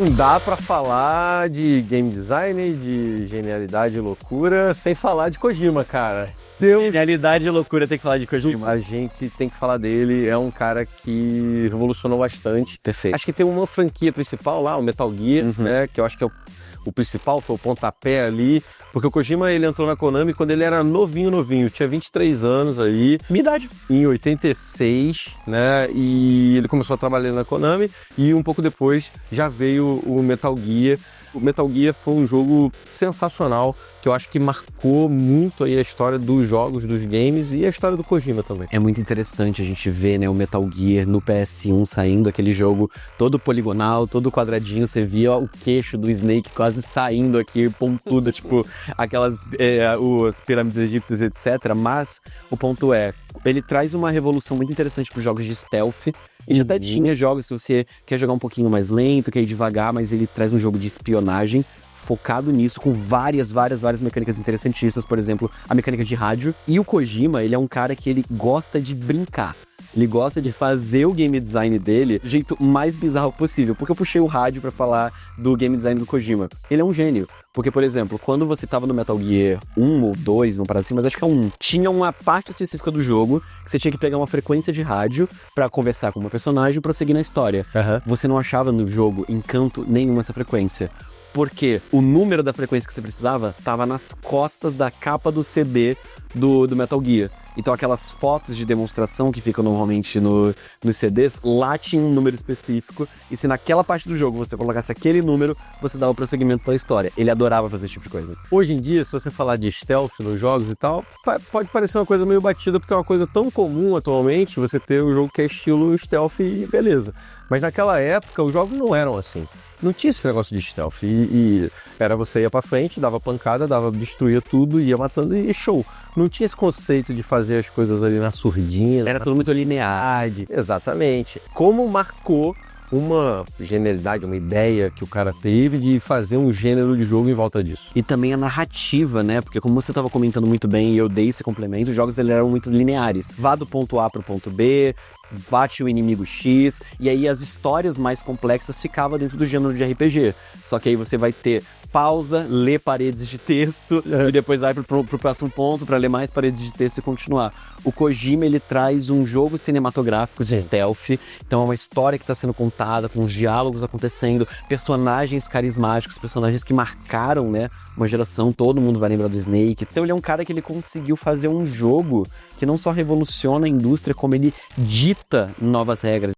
Não dá pra falar de game design, de genialidade e loucura, sem falar de Kojima, cara. Genialidade e loucura tem que falar de Kojima. A gente tem que falar dele, é um cara que revolucionou bastante. Perfeito. Acho que tem uma franquia principal lá, o Metal Gear, né, que eu acho que é o principal, foi o pontapé ali, porque o Kojima, ele entrou na Konami quando ele era novinho, tinha 23 anos aí. Minha idade. Em 86, né, e ele começou a trabalhar na Konami, e um pouco depois já veio o Metal Gear. O Metal Gear foi um jogo sensacional, que eu acho que marcou muito aí a história dos jogos, dos games e a história do Kojima também. É muito interessante a gente ver, né, o Metal Gear no PS1 saindo, aquele jogo todo poligonal, todo quadradinho, você via o queixo do Snake quase saindo aqui, pontudo, tipo aquelas as pirâmides egípcias, etc. Mas o ponto é, ele traz uma revolução muito interessante para os jogos de stealth. E já até tinha jogos que você quer jogar um pouquinho mais lento, quer ir devagar, mas ele traz um jogo de espionagem focado nisso, com várias mecânicas interessantíssimas, por exemplo, a mecânica de rádio. E o Kojima, ele é um cara que ele gosta de brincar. Ele gosta de fazer o game design dele do jeito mais bizarro possível. Porque eu puxei o rádio pra falar do game design do Kojima. Ele é um gênio. Porque, por exemplo, quando você tava no Metal Gear 1 ou 2, não parece assim, mas acho que é 1, tinha uma parte específica do jogo que você tinha que pegar uma frequência de rádio pra conversar com uma personagem e prosseguir na história. Você não achava no jogo encanto nenhum essa frequência. Porque o número da frequência que você precisava estava nas costas da capa do CD do Metal Gear. Então aquelas fotos de demonstração que ficam normalmente nos CDs, lá tinha um número específico, e se naquela parte do jogo você colocasse aquele número, você dava o prosseguimento pela história. Ele adorava fazer esse tipo de coisa. Hoje em dia, se você falar de stealth nos jogos e tal, pode parecer uma coisa meio batida, porque é uma coisa tão comum atualmente, você ter um jogo que é estilo stealth e beleza. Mas naquela época, os jogos não eram assim. Não tinha esse negócio de stealth, e era você ia pra frente, dava pancada, destruía tudo, ia matando e show. Não tinha esse conceito de fazer as coisas ali na surdina. Era tudo muito linear. Exatamente. Como marcou uma genialidade, uma ideia que o cara teve de fazer um gênero de jogo em volta disso. E também a narrativa, né? Porque como você estava comentando muito bem e eu dei esse complemento, os jogos eles eram muito lineares. Vá do ponto A para o ponto B, bate o inimigo X, e aí as histórias mais complexas ficavam dentro do gênero de RPG. Só que aí você vai ter pausa, ler paredes de texto e depois vai pro próximo ponto para ler mais paredes de texto e continuar. O Kojima, ele traz um jogo cinematográfico de stealth, então é uma história que está sendo contada, com os diálogos acontecendo, personagens carismáticos, personagens que marcaram, né, uma geração, todo mundo vai lembrar do Snake. Então ele é um cara que ele conseguiu fazer um jogo que não só revoluciona a indústria, como ele dita novas regras.